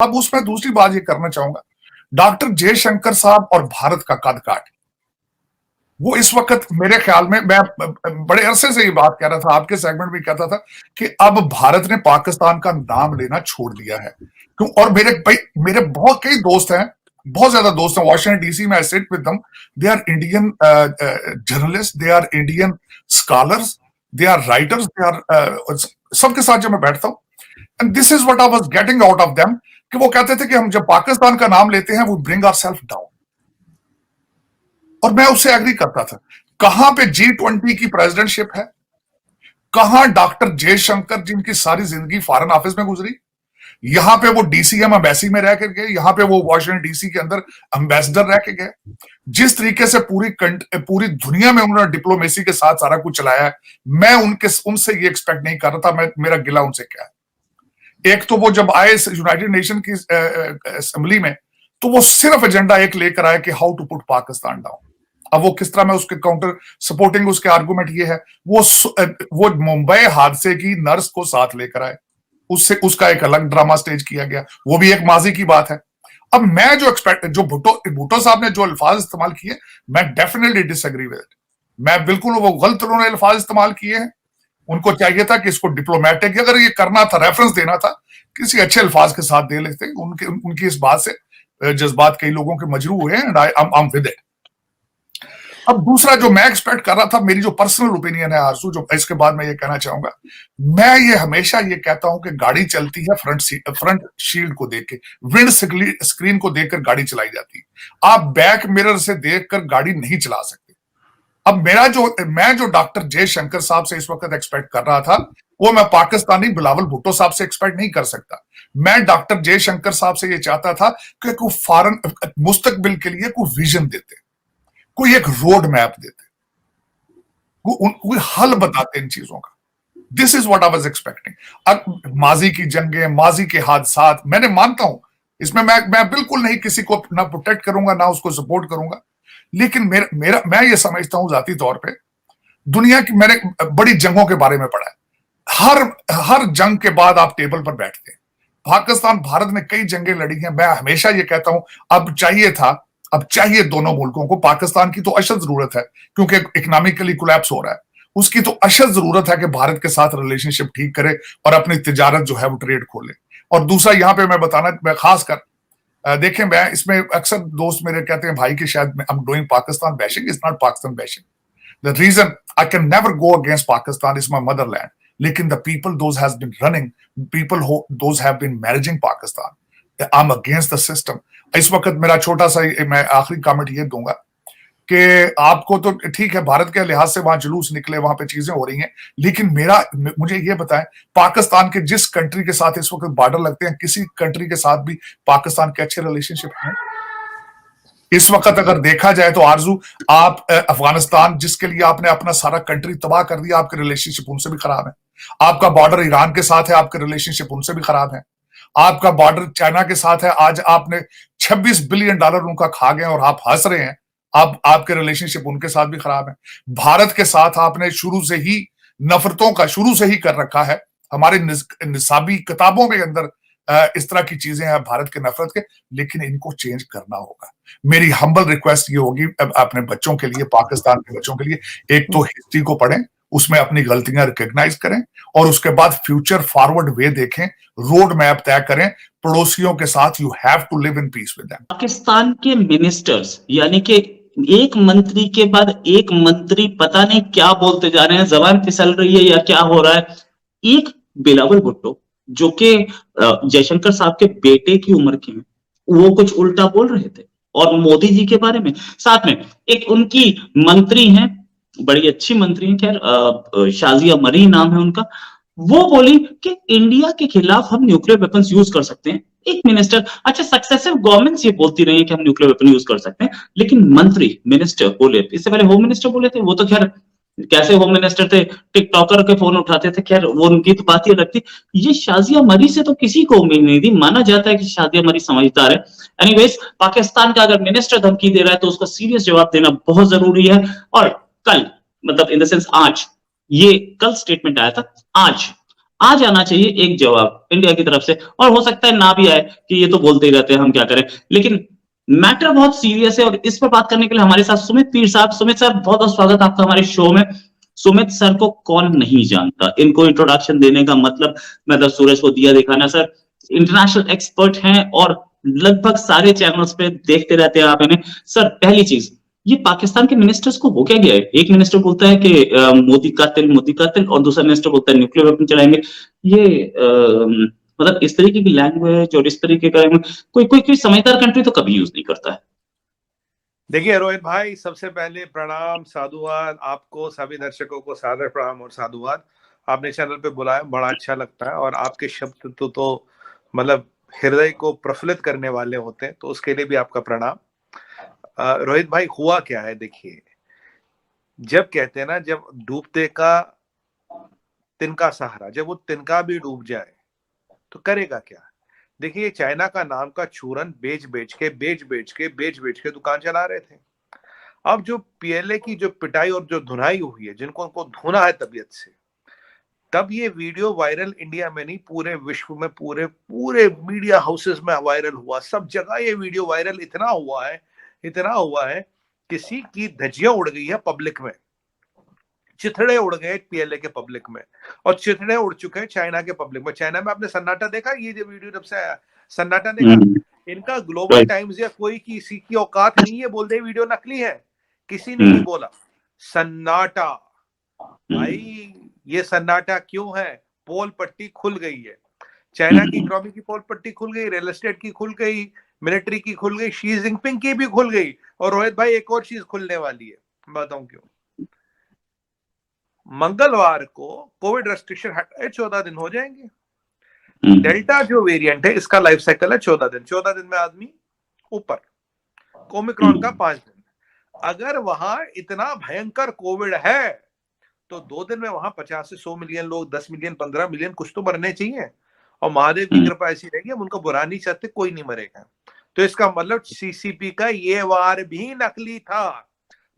अब उसमें दूसरी बात ये करना चाहूंगा, डॉक्टर जयशंकर साहब और भारत का कद काट, वो इस वक्त मेरे ख्याल में, मैं बड़े अरसे से ये बात कह रहा था, आपके सेगमेंट में कहता था कि अब भारत ने पाकिस्तान का नाम लेना छोड़ दिया है। क्यों? और मेरे भाई, मेरे बहुत कई दोस्त हैं, बहुत ज्यादा दोस्त हैं वॉशिंगटन डीसी में, I sit with them, they are Indian journalist, they are Indian scholars, they are writers, they are, सबके साथ जब मैं बैठता हूं, and this is what I was getting out of them, कि वो कहते थे कि हम जब पाकिस्तान का नाम लेते हैं वो ब्रिंग आवरसेल्फ डाउन। और मैं उससे एग्री करता था। कहां पे G20 की प्रेसिडेंटशिप है, कहां डॉक्टर जयशंकर जिनकी सारी जिंदगी फॉरेन ऑफिस में गुजरी, यहां पे वो डीसीएम एम्बेसी में रह के गए, यहां पे वो वॉशिंगटन डीसी के अंदर एम्बेसडर रह के गए, जिस तरीके से पूरी दुनिया में उन्होंने डिप्लोमेसी के साथ सारा कुछ चलाया है, मैं उनसे ये एक्सपेक्ट नहीं कर रहा था। मेरा गिला उनसे क्या है, एक तो वो जब आए यूनाइटेड नेशन की असेंबली में, तो वो सिर्फ एजेंडा एक लेकर आए कि how to put Pakistan down. अब वो किस तरह में उसके काउंटर सपोर्टिंग उसके आर्गुमेंट ये है, वो मुंबई हादसे की नर्स को साथ लेकर आए, उससे उसका एक अलग ड्रामा स्टेज किया गया, वो भी एक माजी की बात है। अब मैं जो भुट्टो साहब ने जो अल्फाज इस्तेमाल किए, मैं डेफिनेटली डिसएग्री विद इट। मैं बिल्कुल, वो गलत उन्होंने अल्फाज इस्तेमाल किए हैं। उनको चाहिए था कि इसको डिप्लोमेटिक, अगर ये करना था, रेफरेंस देना था, किसी अच्छे अल्फाज के साथ दे लेते। उनकी इस बात से जज्बात कई लोगों के मजरू हुए, and I am with it. अब दूसरा जो मैं एक्सपेक्ट कर रहा था, मेरी जो पर्सनल ओपिनियन है आरजू, जो इसके बाद मैं ये कहना चाहूंगा, मैं ये हमेशा ये कहता हूं कि गाड़ी चलती है फ्रंट शील्ड को देख के, विंड स्क्रीन को देखकर गाड़ी चलाई जाती है। आप बैक मिरर से देखकर गाड़ी नहीं चला सकते। अब मैं जो डॉक्टर जयशंकर साहब से इस वक्त एक्सपेक्ट कर रहा था, वो मैं पाकिस्तानी बिलावल भुट्टो साहब से एक्सपेक्ट नहीं कर सकता। मैं डॉक्टर जयशंकर साहब से ये चाहता था कि कोई फॉरेन मुस्तकबिल के लिए कोई विजन देते, कोई एक रोड मैप देते, कोई हल बताते इन चीजों का। This is what I was expecting. अब माजी की जंगें, माजी के हादसात, मैंने मानता हूं इसमें, मैं बिल्कुल नहीं किसी को ना प्रोटेक्ट करूंगा ना उसको सपोर्ट करूंगा, लेकिन मैं ये समझता हूं जाती तौर पे, दुनिया की मैंने बड़ी जंगों के बारे में पढ़ा है। हर जंग के बाद आप टेबल पर बैठते हैं। पाकिस्तान भारत ने कई जंगें लड़ी हैं। मैं हमेशा ये कहता हूं, अब चाहिए दोनों मुल्कों को। पाकिस्तान की तो अशद जरूरत है, क्योंकि इकोनॉमिकली कोलैप्स हो रहा है। उसकी तो अशद जरूरत है कि भारत के साथ रिलेशनशिप ठीक करे और अपनी तिजारत जो है वो ट्रेड खोले। और दूसरा यहां पे मैं खास कर देखें, मैं इसमें अक्सर दोस्त मेरे कहते हैं भाई कि शायद I am doing Pakistan bashing. It's not Pakistan bashing. The reason I can never go against Pakistan, is my motherland, लेकिन the people those has been running, people those have been managing Pakistan, I am against the system. इस वक्त मेरा छोटा सा, मैं आखिरी comment ये दूंगा कि आपको तो ठीक है, भारत के लिहाज से वहां जुलूस निकले, वहां पे चीजें हो रही हैं, लेकिन मुझे ये बताएं, पाकिस्तान के जिस कंट्री के साथ इस वक्त बॉर्डर लगते हैं, किसी कंट्री के साथ भी पाकिस्तान के अच्छे रिलेशनशिप हैं इस वक्त? अगर देखा जाए तो आरजू, आप अफगानिस्तान जिसके लिए आपने अपना सारा कंट्री तबाह कर दिया, आपके रिलेशनशिप उनसे भी खराब है। आपका बॉर्डर ईरान के साथ है, आपके रिलेशनशिप उनसे भी खराब है। आपका बॉर्डर चाइना के साथ है, आज आपने $26 बिलियन उनका खा गए और आप हंस रहे हैं। आपके रिलेशनशिप उनके साथ भी खराब है। भारत के साथ आपने शुरू से ही नफरतों का शुरू से ही कर रखा है। हमारे निसाबी किताबों के अंदर इस तरह की चीजें हैं भारत के नफरत के, लेकिन इनको चेंज करना होगा। मेरी हम्बल रिक्वेस्ट ये होगी अपने बच्चों के लिए, पाकिस्तान के बच्चों के लिए, एक तो हिस्ट्री को पढ़ें, उसमें अपनी गलतियां रिकॉग्नाइज करें, और उसके बाद फ्यूचर फॉरवर्ड वे देखें, रोड मैप तय करें पड़ोसियों के साथ। You have to live in peace with them. Pakistan के मिनिस्टर्स, यानी कि एक मंत्री के बाद एक मंत्री पता नहीं क्या बोलते जा रहे हैं, जबान फिसल रही है या क्या हो रहा है। एक बिलावल भुट्टो जो कि जयशंकर साहब के बेटे की उम्र के हैं, वो कुछ उल्टा बोल रहे थे और मोदी जी के बारे में। साथ में एक उनकी मंत्री हैं, बड़ी अच्छी मंत्री हैं, खैर शाजिया मरी नाम है उनका, वो बोली कि इंडिया के खिलाफ हम न्यूक्लियर वेपन्स यूज कर सकते हैं। एक मिनिस्टर, अच्छा सक्सेसिव गवर्नमेंट्स ये बोलती रही है कि हम न्यूक्लियर वेपन यूज कर सकते हैं, लेकिन मंत्री मिनिस्टर बोले, इससे पहले होम मिनिस्टर बोले थे, वो तो खैर कैसे होम मिनिस्टर थे, टिकटॉकर के फोन उठाते थे, खैर वो उनकी तो बात ही अलग थी। ये शाजिया मरी से तो किसी को उम्मीद नहीं थी, माना जाता है कि शाजिया मरी समझदार है। एनीवेज, पाकिस्तान का अगर मिनिस्टर धमकी दे रहा है तो उसको सीरियस जवाब देना बहुत जरूरी है। और कल, मतलब इन द सेंस आज, ये कल स्टेटमेंट आया था, आज आ जाना चाहिए एक जवाब इंडिया की तरफ से, और हो सकता है ना भी आए कि ये तो बोलते ही रहते हैं हम क्या करें, लेकिन मैटर बहुत सीरियस है। और इस पर बात करने के लिए हमारे साथ सुमित पीर साहब। सुमित सर, बहुत बहुत स्वागत आपका हमारे शो में। सुमित सर को कौन नहीं जानता, इनको इंट्रोडक्शन देने का मतलब मतलब सूरज को दिया दिखाना। सर इंटरनेशनल एक्सपर्ट हैं और लगभग सारे चैनल्स पे देखते रहते हैं आप इन्हें। सर पहली चीज, ये पाकिस्तान के मिनिस्टर्स को हो क्या गया है? एक मिनिस्टर बोलता है कि मोदी का तिल, और दूसरा मिनिस्टर बोलता है न्यूक्लियर वेपन चलाएंगे। ये मतलब इस तरीके की लैंग्वेज और इस तरीके का कोई कोई कोई समझदार कंट्री तो कभी यूज नहीं करता है। देखिए रोहित भाई, सबसे पहले प्रणाम, साधुवाद आपको, सभी दर्शकों को सादर प्रणाम और साधुवाद। आपने चैनल पे बुलाया, बड़ा अच्छा लगता है, और आपके शब्द तो मतलब हृदय को प्रफुल्लित करने वाले होते हैं, तो उसके लिए भी आपका प्रणाम। रोहित भाई, हुआ क्या है, देखिए, जब कहते हैं ना, जब डूबते का तिनका सहारा, जब वो तिनका भी डूब जाए तो करेगा क्या। देखिए, चाइना का नाम का चूरन बेच बेच के दुकान चला रहे थे। अब जो पीएलए की जो पिटाई और जो धुनाई हुई है, जिनको उनको धुना है तबीयत से, तब ये वीडियो वायरल इंडिया में नहीं, पूरे विश्व में, पूरे पूरे मीडिया हाउसेस में वायरल हुआ। सब जगह ये वीडियो वायरल इतना हुआ है, किसी की धज्जियां उड़ गई है पब्लिक में, चिथड़े उड़ गए पीएलए के पब्लिक में, और चिथड़े उड़ चुके हैं चाइना के पब्लिक में। चाइना में आपने सन्नाटा देखा, ये जो वीडियो जब से आया, सन्नाटा देखा। इनका ग्लोबल टाइम्स या कोई किसी की औकात नहीं है बोल दे वीडियो नकली है, किसी ने नहीं बोला। सन्नाटा भाई, ये सन्नाटा क्यों है? पोल पट्टी खुल गई है, चाइना की इकोनॉमी की पोल पट्टी खुल गई, रियल एस्टेट की खुल गई, मिलिट्री की खुल गई, शी जिनपिंग की भी खुल गई। और रोहित भाई, एक और चीज खुलने वाली है, बताऊं क्यों। मंगलवार को कोविड रेस्ट्रिक्शन हटाए 14 दिन हो जाएंगे। डेल्टा जो वेरिएंट है, इसका लाइफ साइकिल है 14 दिन। 14 दिन में आदमी ऊपर, ओमिक्रॉन का 5 दिन। अगर वहां इतना भयंकर कोविड है तो 2 दिन में वहां 50 से 100 मिलियन लोग, 10 मिलियन, 15 मिलियन कुछ तो मरने चाहिए। और महादेव की कृपा ऐसी रहेगी, हम उनको बुरा नहीं चाहते, कोई नहीं मरेगा। तो इसका मतलब सीसीपी का ये वार भी नकली था।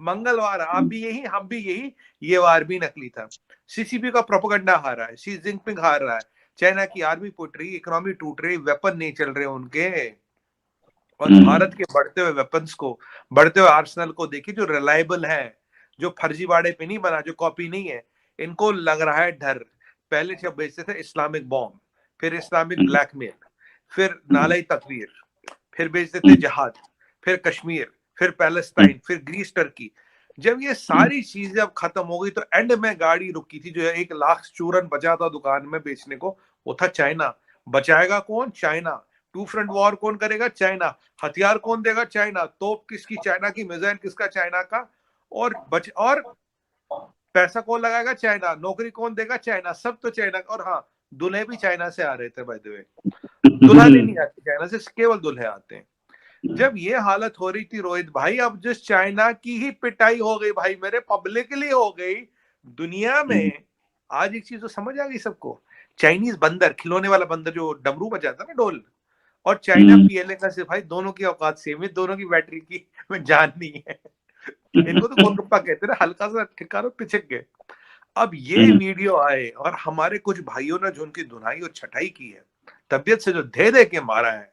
मंगलवार आप भी यही, हम भी यही, ये वार भी नकली था। सीसीपी का प्रोपेगेंडा हार रहा है, शी जिनपिंग हार रहा है, चाइना की आर्मी पिट रही, इकोनॉमी टूट रही, वेपन नहीं चल रहे उनके। और भारत के बढ़ते हुए वेपन्स को, बढ़ते हुए आर्सेनल को देखिए, जो रिलायबल है, जो फर्जीवाड़े पे नहीं बना, जो कॉपी नहीं है, इनको लग रहा है डर। पहले जब बेचते थे इस्लामिक बॉम्ब, फिर इस्लामिक ब्लैकमेल, फिर नालाई तकवीर, फिर बेचते थे जहाज, फिर कश्मीर, फिर पैलेस्टाइन, फिर ग्रीस, टर्की। जब ये सारी चीजें अब खत्म हो गई तो एंड में गाड़ी रुकी थी, जो 1 लाख चूरन बचा था दुकान में बेचने को, वो था चाइना। बचाएगा कौन? चाइना। टू फ्रंट वॉर कौन करेगा? चाइना। हथियार कौन देगा? चाइना। तोप किसकी? चाइना की। मिसाइल किसका? चाइना का। और पैसा कौन लगाएगा? चाइना। नौकरी कौन देगा? चाइना। सब तो चाइना। और हाँ, दूल्हे भी चाइना से आ रहे थे बाय द वे, दुल्हने नहीं आती चाइना से, केवल दूल्हे आते हैं। जब ये हालत हो रही थी रोहित भाई, अब जिस चाइना की ही पिटाई हो गई भाई, मेरे पब्लिकली हो गई दुनिया में। आज एक चीज तो समझ आ गई सबको, चाइनीज बंदर, खिलौने वाला बंदर जो डमरू बजाता ना, ढोल, और चाइना पीएलए का सिपाही, दोनों की औकात सेम है, दोनों की बैटरी की जान नहीं है। इनको तो गोलगप्पा कहते हैं, हल्का सा ठिकाना पिछक गए। अब ये वीडियो आए और हमारे कुछ भाइयों ने जो उनकी धुनाई और छटाई की है, तबियत से जो दे के मारा है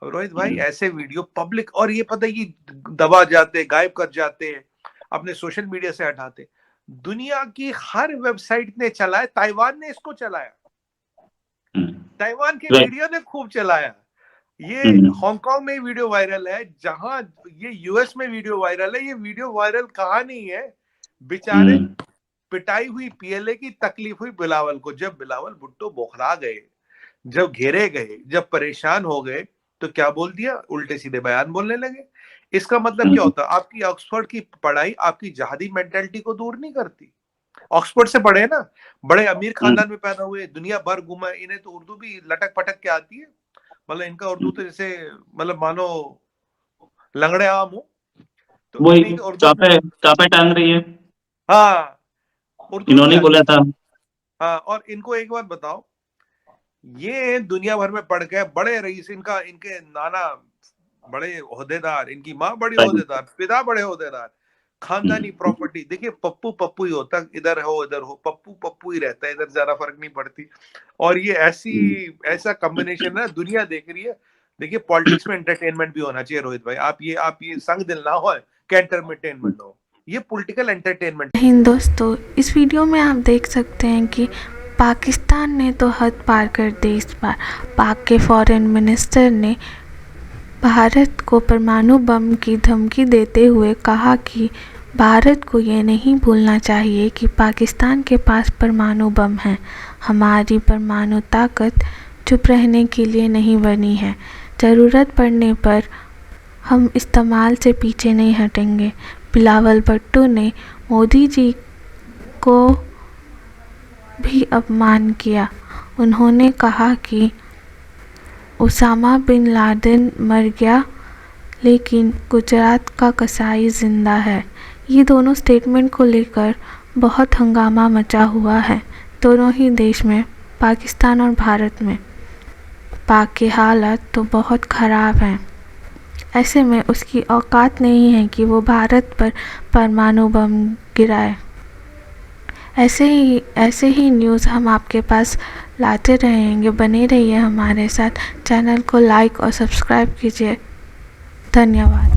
रोहित भाई, ऐसे वीडियो पब्लिक, और ये पता है कि दबा जाते, गायब कर जाते, अपने सोशल मीडिया से हटाते। दुनिया की हर वेबसाइट ने चलाया, ताइवान ने इसको चलाया, ताइवान के मीडिया ने खूब चलाया। ये हांगकांग में वीडियो वायरल है, जहां ये यूएस में वीडियो वायरल है। ये वीडियो वायरल कहां नहीं है, बेचारे पिटाई हुई पीएलए की, तकलीफ हुई बिलावल को। जब बिलावल भुट्टो बौखला गए, जब घेरे गए, जब परेशान हो गए, तो क्या बोल दिया? उल्टे सीधे बयान बोलने लगे। इसका मतलब क्या होता? आपकी ऑक्सफोर्ड की पढ़ाई आपकी जहादी मेंटेलिटी को दूर नहीं करती। ऑक्सफोर्ड से पढ़े ना, बड़े अमीर खानदान में पैदा हुए, दुनिया भर घूमे, इन्हें तो उर्दू भी लटक पटक के आती है। मतलब इनका उर्दू तो जैसे, मतलब मानो लंगड़े आम हो, तो वही चापे टांग रही है। हाँ, उर्दू इन्होंने बोला था। हाँ, और इनको एक बात बताओ, ये दुनिया भर में पढ़ गए, बड़े रईस, इनके नाना बड़े ओहदेदार, इनकी माँ बड़ी ओहदेदार, पिता बड़े ओहदेदार, खानदानी प्रॉपर्टी, देखिए पप्पू पप्पू ही होता, इधर हो, पप्पू पप्पू ही रहता है, इधर ज्यादा फर्क नहीं पड़ती। और ये ऐसा कॉम्बिनेशन है, दुनिया देख रही है। देखिए पॉलिटिक्स में एंटरटेनमेंट भी होना चाहिए रोहित भाई, आप ये संग दिल ना हो कि एंटरटेनमेंट हो, ये पॉलिटिकल एंटरटेनमेंट। हिंद दोस्तों, इस वीडियो में आप देख सकते हैं कि पाकिस्तान ने तो हद पार कर दी इस बार। पाक के फॉरेन मिनिस्टर ने भारत को परमाणु बम की धमकी देते हुए कहा कि भारत को ये नहीं भूलना चाहिए कि पाकिस्तान के पास परमाणु बम है। हमारी परमाणु ताकत चुप रहने के लिए नहीं बनी है। ज़रूरत पड़ने पर हम इस्तेमाल से पीछे नहीं हटेंगे। बिलावल भुट्टो ने मोदी जी को भी अपमान किया। उन्होंने कहा कि उसामा बिन लादेन मर गया लेकिन गुजरात का कसाई ज़िंदा है। ये दोनों स्टेटमेंट को लेकर बहुत हंगामा मचा हुआ है दोनों ही देश में, पाकिस्तान और भारत में। पाक के हालात तो बहुत ख़राब हैं। ऐसे में उसकी औकात नहीं है कि वो भारत पर परमाणु बम गिराए। ऐसे ही न्यूज़ हम आपके पास लाते रहेंगे। बने रहिए हमारे साथ। चैनल को लाइक और सब्सक्राइब कीजिए। धन्यवाद।